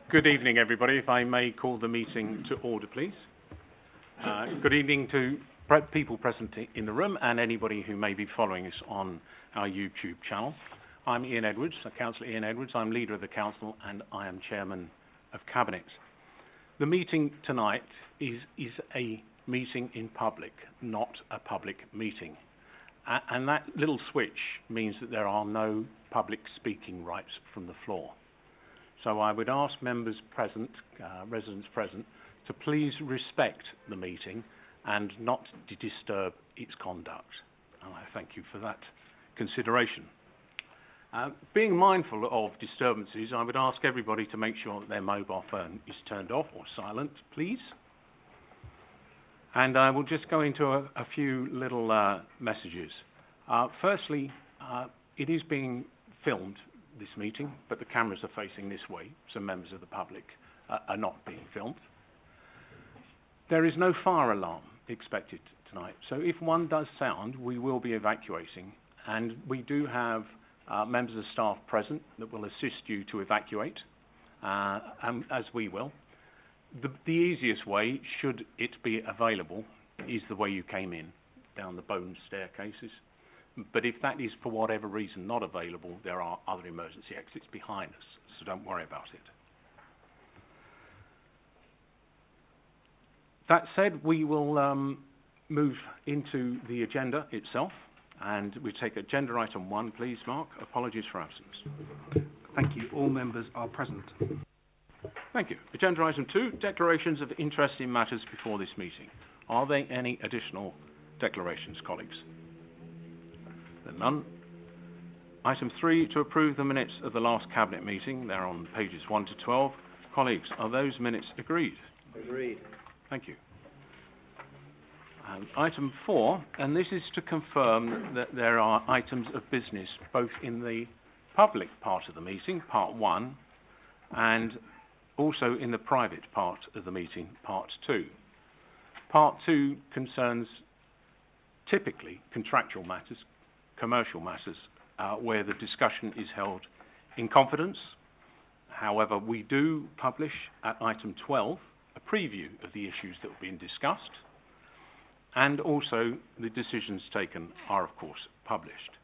Good evening, everybody. If I may call the meeting to order, please. Good evening to people present in the room and anybody who may be following us on our YouTube channel. I'm Ian Edwards, Councillor Ian Edwards. I'm leader of the council and I am chairman of Cabinet. The meeting tonight is a meeting in public, not a public meeting. And that little switch means that there are no public speaking rights from the floor. So I would ask members present, residents present, to please respect the meeting and not to disturb its conduct. And I thank you for that consideration. Being mindful of disturbances, I would ask everybody to make sure that their mobile phone is turned off or silent, please. And I will just go into a few little messages. Firstly, it is being filmed, this meeting, but the cameras are facing this way, so members of the public are not being filmed. There is no fire alarm expected tonight, so if one does sound, we will be evacuating, and we do have members of staff present that will assist you to evacuate, as we will. The easiest way, should it be available, is the way you came in, down the bone staircases. But if that is, for whatever reason, not available, there are other emergency exits behind us, so don't worry about it. That said, we will move into the agenda itself, and we take agenda item 1, please, Mark. Apologies for absence. Thank you. All members are present. Thank you. Agenda item 2, declarations of interest in matters before this meeting. Are there any additional declarations, colleagues? None. Item 3, to approve the minutes of the last Cabinet meeting. They're on pages 1 to 12. Colleagues, are those minutes agreed? Agreed. Thank you. Item 4, and this is to confirm that there are items of business both in the public part of the meeting, part 1, and also in the private part of the meeting, part 2. Part 2 concerns typically contractual matters, commercial matters, where the discussion is held in confidence. However, we do publish at item 12 a preview of the issues that are being discussed, and also the decisions taken are, of course, published.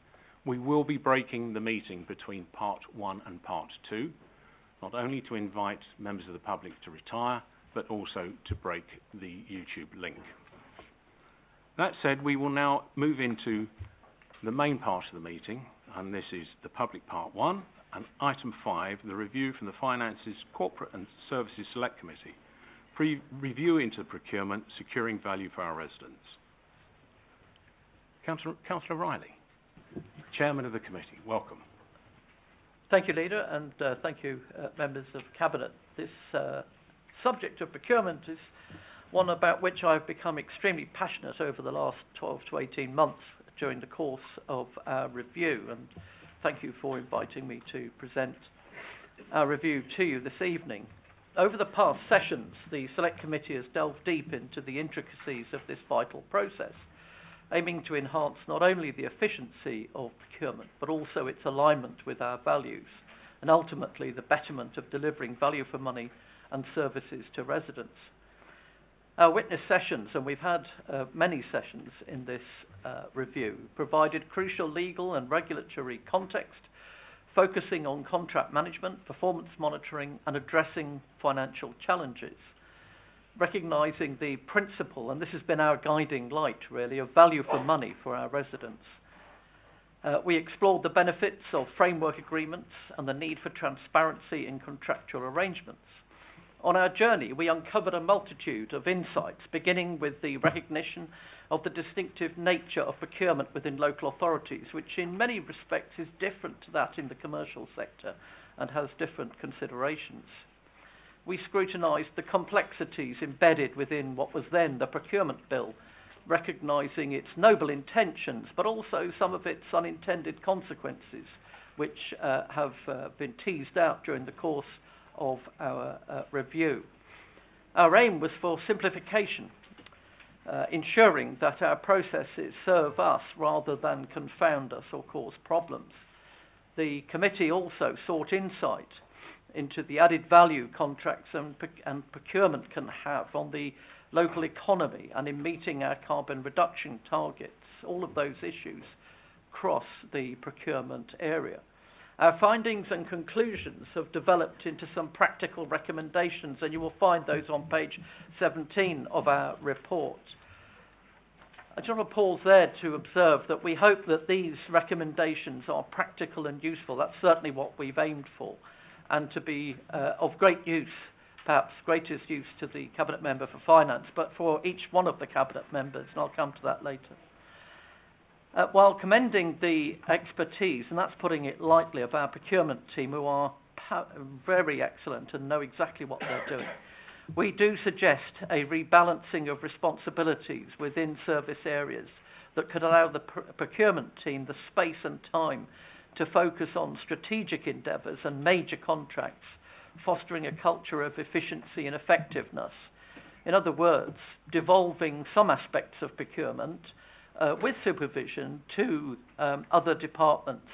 We will be breaking the meeting between part 1 and part 2, not only to invite members of the public to retire, but also to break the YouTube link. That said, we will now move into the main part of the meeting, and this is the public part 1, and item 5, the review from the Finances, Corporate and Services Select Committee. Review into procurement, securing value for our residents. Councillor Riley, Chairman of the committee, welcome. Thank you, Leader, and thank you, members of Cabinet. This subject of procurement is one about which I've become extremely passionate over the last 12 to 18 months during the course of our review, and thank you for inviting me to present our review to you this evening. Over the past sessions, the Select Committee has delved deep into the intricacies of this vital process, aiming to enhance not only the efficiency of procurement, but also its alignment with our values, and ultimately the betterment of delivering value for money and services to residents. Our witness sessions, and we've had many sessions in this review, provided crucial legal and regulatory context, focusing on contract management, performance monitoring, and addressing financial challenges, recognising the principle, and this has been our guiding light really, of value for money for our residents. We explored the benefits of framework agreements and the need for transparency in contractual arrangements. On our journey, we uncovered a multitude of insights, beginning with the recognition of the distinctive nature of procurement within local authorities, which in many respects is different to that in the commercial sector and has different considerations. We scrutinised the complexities embedded within what was then the Procurement Bill, recognising its noble intentions, but also some of its unintended consequences, which have been teased out during the course of our review. Our aim was for simplification, ensuring that our processes serve us rather than confound us or cause problems. The committee also sought insight into the added value contracts and procurement can have on the local economy and in meeting our carbon reduction targets. All of those issues cross the procurement area. Our findings and conclusions have developed into some practical recommendations, and you will find those on page 17 of our report. I just want to pause there to observe that we hope that these recommendations are practical and useful. That's certainly what we've aimed for, and to be of great use, perhaps greatest use to the Cabinet Member for Finance, but for each one of the Cabinet Members, and I'll come to that later. While commending the expertise, and that's putting it lightly, of our procurement team, who are very excellent and know exactly what they're doing, we do suggest a rebalancing of responsibilities within service areas that could allow the procurement team the space and time to focus on strategic endeavours and major contracts, fostering a culture of efficiency and effectiveness. In other words, devolving some aspects of procurement with supervision to other departments,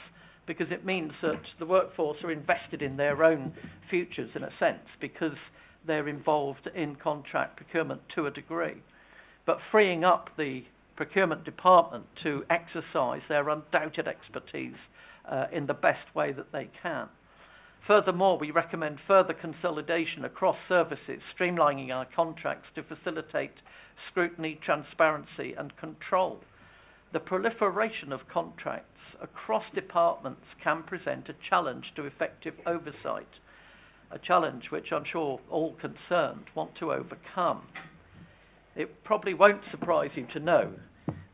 because it means that the workforce are invested in their own futures in a sense, because they're involved in contract procurement to a degree. But freeing up the procurement department to exercise their undoubted expertise in the best way that they can. Furthermore, we recommend further consolidation across services, streamlining our contracts to facilitate scrutiny, transparency and control. The proliferation of contracts across departments can present a challenge to effective oversight, a challenge which I'm sure all concerned want to overcome. It probably won't surprise you to know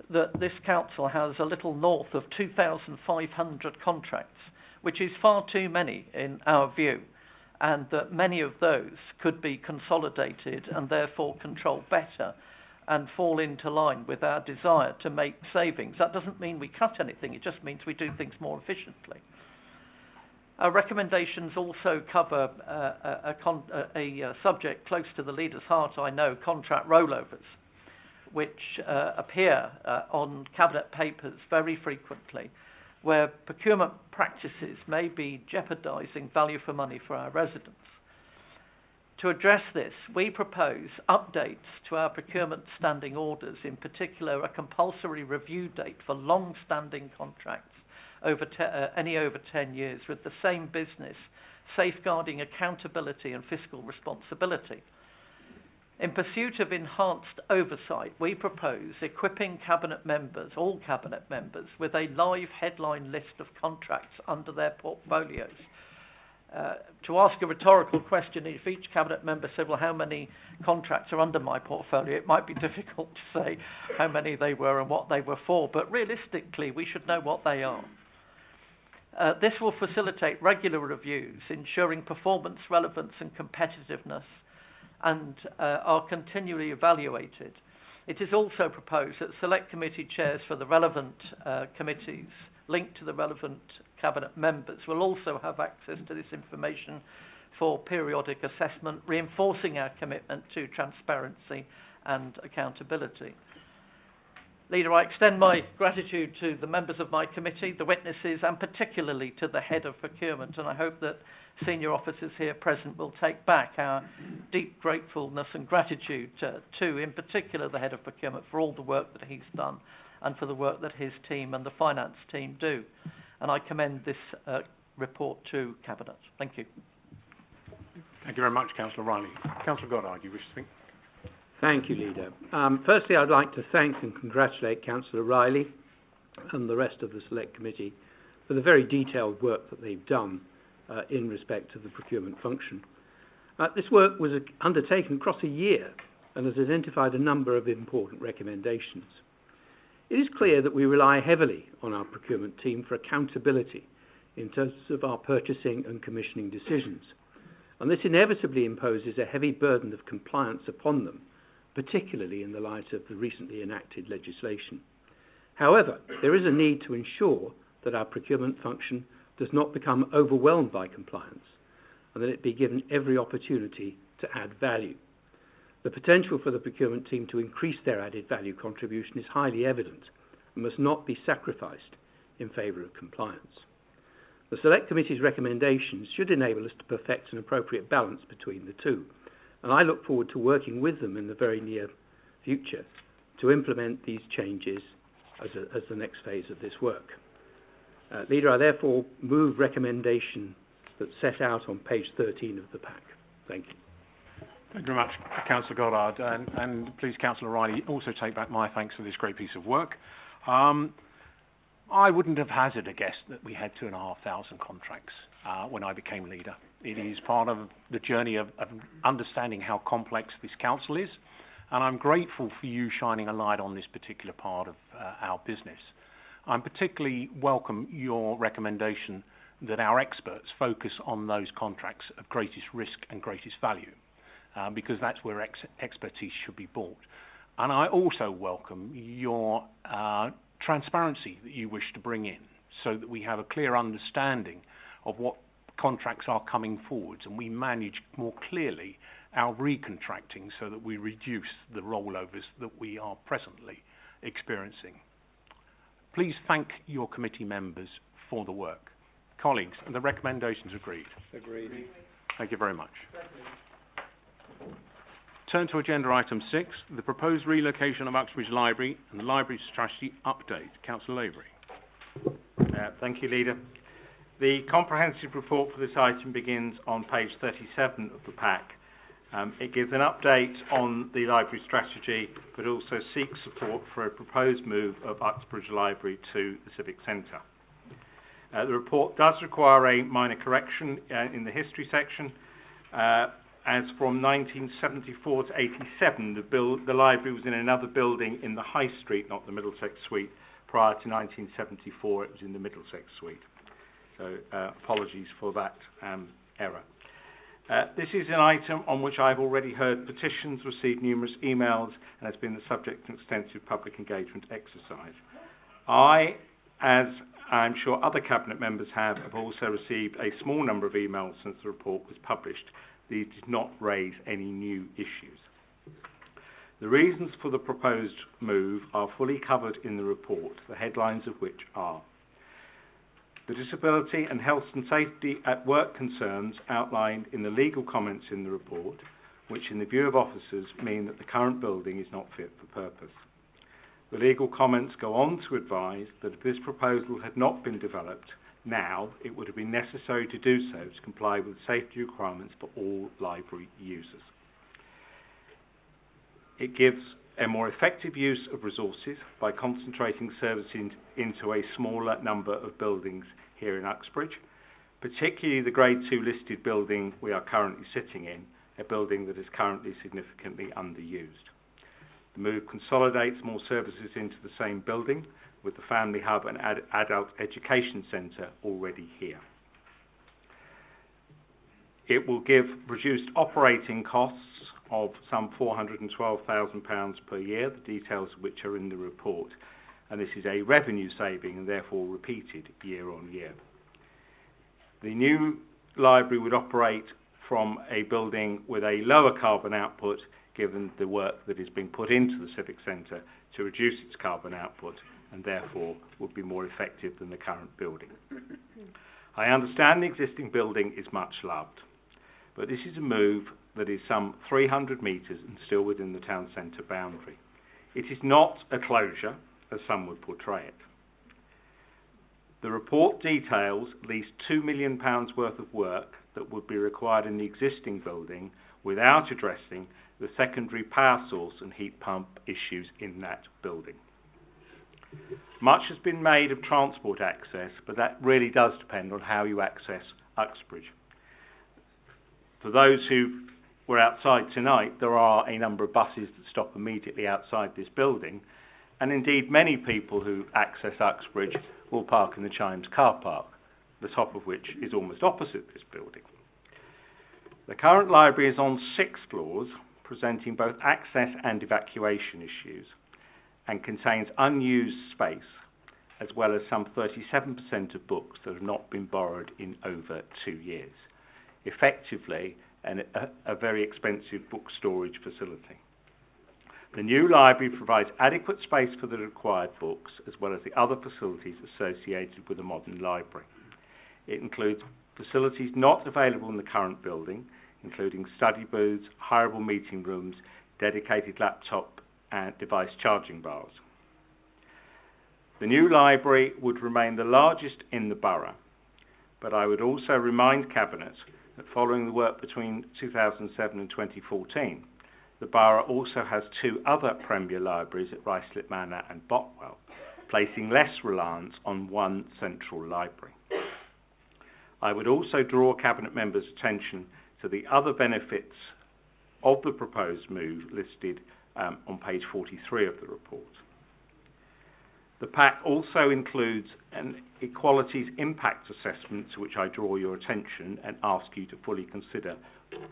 that this council has a little north of 2,500 contracts, which is far too many in our view, and that many of those could be consolidated and therefore controlled better and fall into line with our desire to make savings. That doesn't mean we cut anything, it just means we do things more efficiently. Our recommendations also cover a subject close to the leader's heart, I know, contract rollovers, which appear on Cabinet papers very frequently, where procurement practices may be jeopardising value for money for our residents. To address this, we propose updates to our procurement standing orders, in particular a compulsory review date for long-standing contracts over 10 years with the same business, safeguarding accountability and fiscal responsibility. In pursuit of enhanced oversight, we propose equipping Cabinet members, all Cabinet members, with a live headline list of contracts under their portfolios. To ask a rhetorical question, if each Cabinet member said, well, how many contracts are under my portfolio, it might be difficult to say how many they were and what they were for, but realistically, we should know what they are. This will facilitate regular reviews, ensuring performance, relevance and competitiveness, and are continually evaluated. It is also proposed that select committee chairs for the relevant committees linked to the relevant Cabinet members will also have access to this information for periodic assessment, reinforcing our commitment to transparency and accountability. Leader, I extend my gratitude to the members of my committee, the witnesses, and particularly to the head of procurement, and I hope that senior officers here present will take back our deep gratefulness and gratitude to, in particular, the head of procurement for all the work that he's done and for the work that his team and the finance team do. And I commend this report to Cabinet. Thank you. Thank you very much, Councillor Riley. Councillor Goddard, you wish to speak? Thank you, Leader. Firstly, I'd like to thank and congratulate Councillor Riley and the rest of the Select Committee for the very detailed work that they've done in respect of the procurement function. This work was undertaken across a year and has identified a number of important recommendations. It is clear that we rely heavily on our procurement team for accountability in terms of our purchasing and commissioning decisions, and this inevitably imposes a heavy burden of compliance upon them, particularly in the light of the recently enacted legislation. However, there is a need to ensure that our procurement function does not become overwhelmed by compliance, and that it be given every opportunity to add value. The potential for the procurement team to increase their added value contribution is highly evident and must not be sacrificed in favour of compliance. The Select Committee's recommendations should enable us to perfect an appropriate balance between the two, and I look forward to working with them in the very near future to implement these changes as the next phase of this work. Leader, I therefore move recommendation that's set out on page 13 of the pack. Thank you. Thank you very much, Councillor Goddard, and please, Councillor Riley, also take back my thanks for this great piece of work. I wouldn't have hazarded a guess that we had 2,500 contracts when I became leader. It is part of the journey of understanding how complex this council is, and I'm grateful for you shining a light on this particular part of our business. I particularly welcome your recommendation that our experts focus on those contracts of greatest risk and greatest value, because that's where expertise should be bought. And I also welcome your transparency that you wish to bring in, so that we have a clear understanding of what contracts are coming forwards, and we manage more clearly our recontracting so that we reduce the rollovers that we are presently experiencing. Please thank your committee members for the work. Colleagues, the recommendations agreed? Agreed. Thank you very much. Turn to agenda item 6, the proposed relocation of Uxbridge Library and the library strategy update. Councillor Lavery. Thank you, Leader. The comprehensive report for this item begins on page 37 of the pack. It gives an update on the library strategy, but also seeks support for a proposed move of Uxbridge Library to the Civic Centre. The report does require a minor correction in the history section. As from 1974 to 87, the library was in another building in the High Street, not the Middlesex Suite. Prior to 1974, it was in the Middlesex Suite. So apologies for that error. This is an item on which I've already heard petitions, received numerous emails, and has been the subject of an extensive public engagement exercise. I, as I'm sure other Cabinet members have also received a small number of emails since the report was published. These did not raise any new issues. The reasons for the proposed move are fully covered in the report, the headlines of which are: the disability and health and safety at work concerns outlined in the legal comments in the report, which in the view of officers mean that the current building is not fit for purpose. The legal comments go on to advise that if this proposal had not been developed now, it would have been necessary to do so to comply with safety requirements for all library users. It gives a more effective use of resources by concentrating services into a smaller number of buildings here in Uxbridge, particularly the Grade 2 listed building we are currently sitting in, a building that is currently significantly underused. The move consolidates more services into the same building, with the Family Hub and Adult Education Centre already here. It will give reduced operating costs of some £412,000 per year, the details of which are in the report, and this is a revenue saving and therefore repeated year on year. The new library would operate from a building with a lower carbon output, given the work that is being put into the Civic Centre to reduce its carbon output, and therefore would be more effective than the current building. I understand the existing building is much loved, but this is a move that is some 300 metres and still within the town centre boundary. It is not a closure, as some would portray it. The report details at least £2 million worth of work that would be required in the existing building without addressing the secondary power source and heat pump issues in that building. Much has been made of transport access, but that really does depend on how you access Uxbridge. For those who were outside tonight, there are a number of buses that stop immediately outside this building, and indeed many people who access Uxbridge will park in the Chimes car park, the top of which is almost opposite this building. The current library is on 6 floors, presenting both access and evacuation issues, and contains unused space, as well as some 37% of books that have not been borrowed in over 2 years. Effectively, a very expensive book storage facility. The new library provides adequate space for the required books, as well as the other facilities associated with a modern library. It includes facilities not available in the current building, including study booths, hireable meeting rooms, dedicated laptop and device charging bars. The new library would remain the largest in the borough, but I would also remind Cabinet that following the work between 2007 and 2014, the borough also has two other premier libraries at Ruislip Manor and Botwell, placing less reliance on one central library. I would also draw Cabinet members' attention to the other benefits of the proposed move listed on page 43 of the report. The pack also includes an equalities impact assessment to which I draw your attention and ask you to fully consider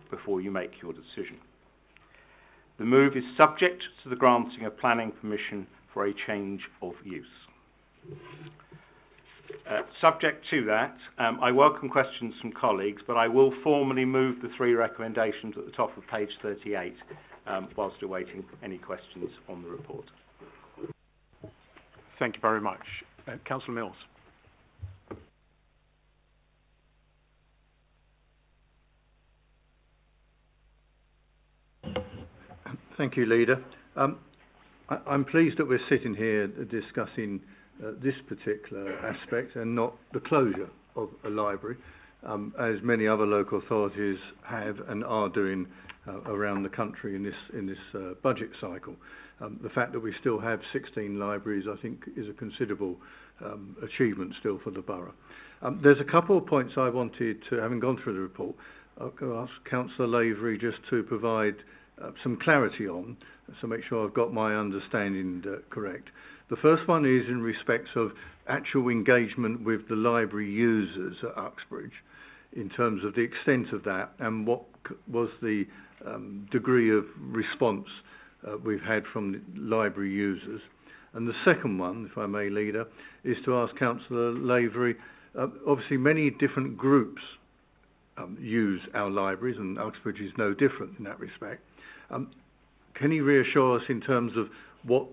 before you make your decision. The move is subject to the granting of planning permission for a change of use. Subject to that, I welcome questions from colleagues, but I will formally move the three recommendations at the top of page 38 whilst awaiting any questions on the report. Thank you very much. Councillor Mills. Thank you, Leader. I'm pleased that we're sitting here discussing this particular aspect and not the closure of a library, as many other local authorities have and are doing around the country in this budget cycle. The fact that we still have 16 libraries, I think, is a considerable achievement still for the borough. There's a couple of points I wanted to, having gone through the report, I'll ask Councillor Lavery just to provide some clarity on, so make sure I've got my understanding correct. The first one is in respect of actual engagement with the library users at Uxbridge, in terms of the extent of that and what was the degree of response we've had from the library users. And the second one, if I may, Leader, is to ask Councillor Lavery, obviously many different groups use our libraries, and Uxbridge is no different in that respect. Can you reassure us in terms of what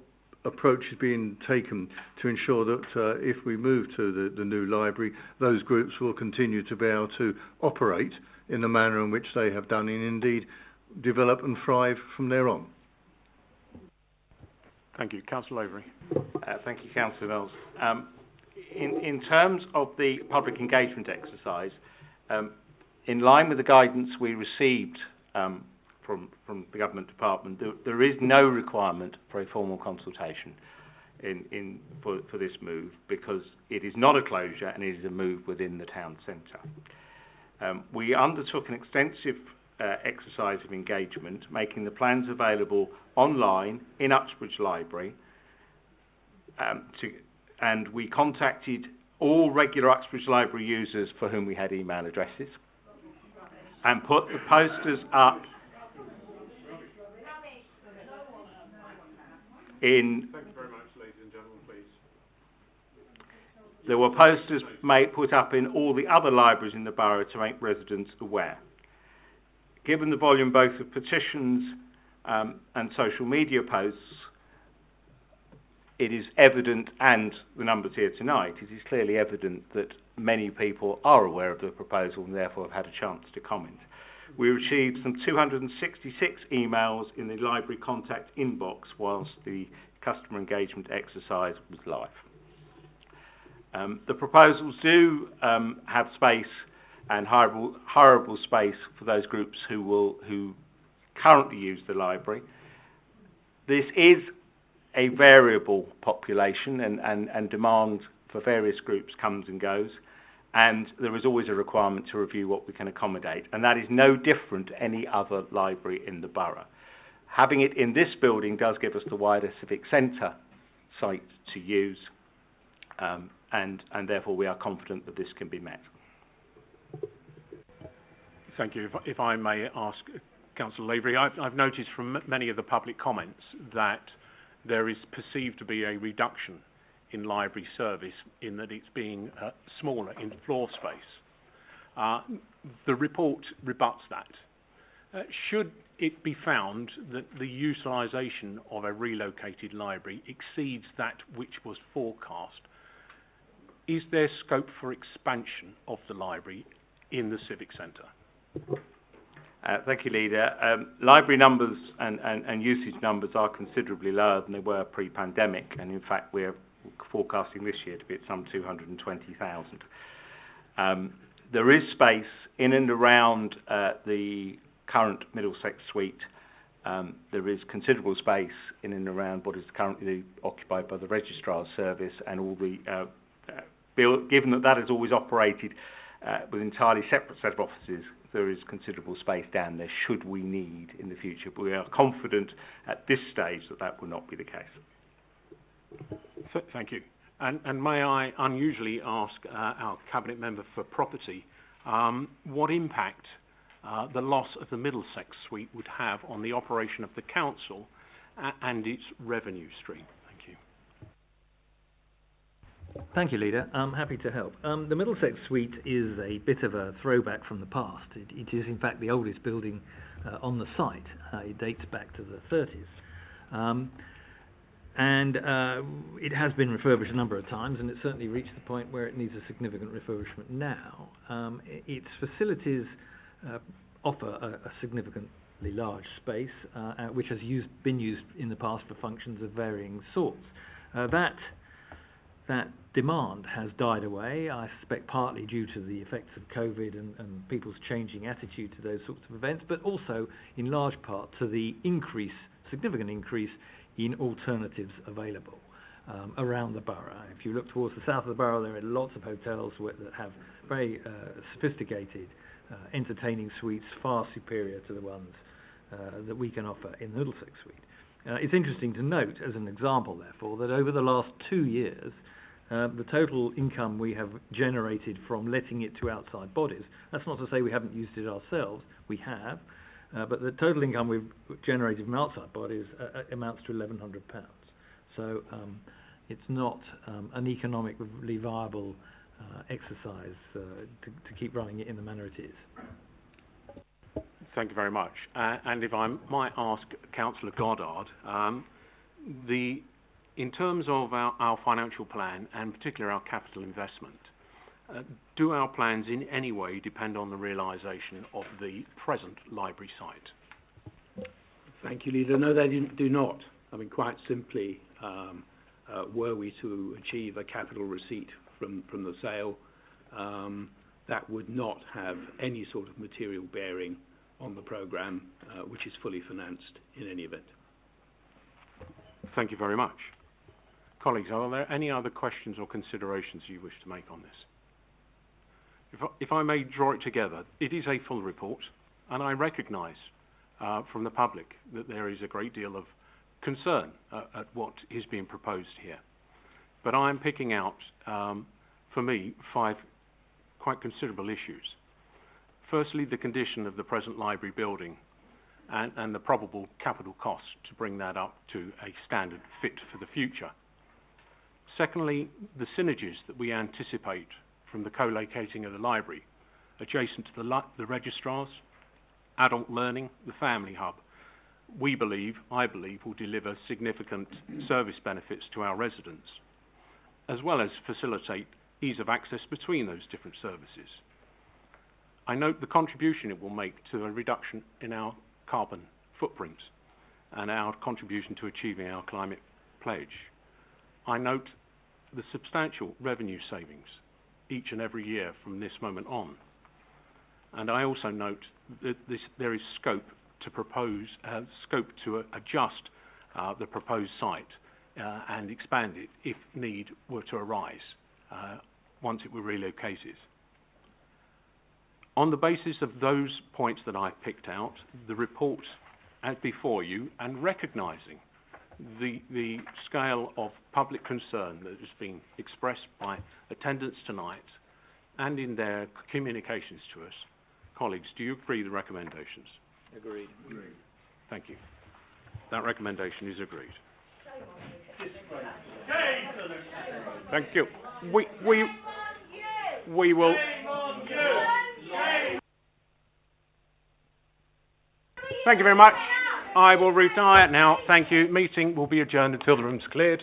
approach is being taken to ensure that if we move to the new library, those groups will continue to be able to operate in the manner in which they have done and indeed develop and thrive from there on? Thank you. Councillor Lavery. Thank you, Councillor Mills. In terms of the public engagement exercise, in line with the guidance we received from the Government Department, there is no requirement for a formal consultation for this move, because it is not a closure and it is a move within the town centre. We undertook an extensive exercise of engagement, making the plans available online in Uxbridge Library, and we contacted all regular Uxbridge Library users for whom we had email addresses, and put the posters up in. Thank you very much, ladies and gentlemen, please. There were posters put up in all the other libraries in the borough to make residents aware. Given the volume both of petitions and social media posts, it is evident, and the numbers here tonight, it is clearly evident that many people are aware of the proposal and therefore have had a chance to comment. We received some 266 emails in the library contact inbox whilst the customer engagement exercise was live. The proposals do have space and hireable space for those groups who currently use the library. This is a variable population, and demand for various groups comes and goes, and there is always a requirement to review what we can accommodate, and that is no different to any other library in the borough. Having it in this building does give us the wider civic centre site to use, and therefore we are confident that this can be met. Thank you. If I may ask Councillor Lavery, I've noticed from many of the public comments that there is perceived to be a reduction in library service, in that it's being smaller in floor space. The report rebuts that. Should it be found that the utilisation of a relocated library exceeds that which was forecast, is there scope for expansion of the library in the Civic Centre? Thank you, Leader. Library numbers and usage numbers are considerably lower than they were pre-pandemic, and in fact we're forecasting this year to be at some 220,000. There is space in and around the current Middlesex suite. There is considerable space in and around what is currently occupied by the Registrar's Service, and all the given that is always operated with entirely separate set of offices, there is considerable space down there should we need in the future. But we are confident at this stage that that will not be the case. Thank you. And may I unusually ask our Cabinet Member for Property what impact the loss of the Middlesex suite would have on the operation of the Council and its revenue stream? Thank you. Thank you, Leader. I'm happy to help. The Middlesex suite is a bit of a throwback from the past. It is, in fact, the oldest building on the site. It dates back to the 30s. And it has been refurbished a number of times, and it's certainly reached the point where it needs a significant refurbishment now. Its facilities offer a significantly large space, which has been used in the past for functions of varying sorts. That demand has died away, I suspect partly due to the effects of COVID and people's changing attitude to those sorts of events, but also in large part to the significant increase in alternatives available around the borough. If you look towards the south of the borough, there are lots of hotels that have very sophisticated entertaining suites, far superior to the ones that we can offer in the Middlesex suite. It's interesting to note, as an example, therefore, that over the last 2 years, the total income we have generated from letting it to outside bodies, that's not to say we haven't used it ourselves, we have, but the total income we've generated from outside bodies amounts to £1,100. So it's not an economically viable exercise to keep running it in the manner it is. Thank you very much. And if I might ask Councillor Goddard, in terms of our financial plan, and particularly our capital investment, do our plans in any way depend on the realisation of the present library site? Thank you, Leader. No, they do not. I mean, quite simply, were we to achieve a capital receipt from the sale, that would not have any sort of material bearing on the programme, which is fully financed in any event. Thank you very much. Colleagues, are there any other questions or considerations you wish to make on this? If I may draw it together, it is a full report, and I recognise from the public that there is a great deal of concern at what is being proposed here. But I am picking out, for me, 5 quite considerable issues. Firstly, the condition of the present library building and the probable capital cost to bring that up to a standard fit for the future. Secondly, the synergies that we anticipate from the co-locating of the library adjacent to the registrars, adult learning, the family hub. I believe, will deliver significant service benefits to our residents, as well as facilitate ease of access between those different services. I note the contribution it will make to a reduction in our carbon footprint and our contribution to achieving our climate pledge. I note the substantial revenue savings each and every year from this moment on. And I also note that there is scope to adjust the proposed site and expand it if need were to arise once it were relocated. On the basis of those points that I've picked out, the report as before you, and recognising the scale of public concern that has been expressed by attendants tonight and in their communications to us, colleagues, do you agree with the recommendations? Agreed. Thank you. That recommendation is agreed. Thank you. We will. Thank you very much. I will retire now. Thank you. Meeting will be adjourned until the room's cleared.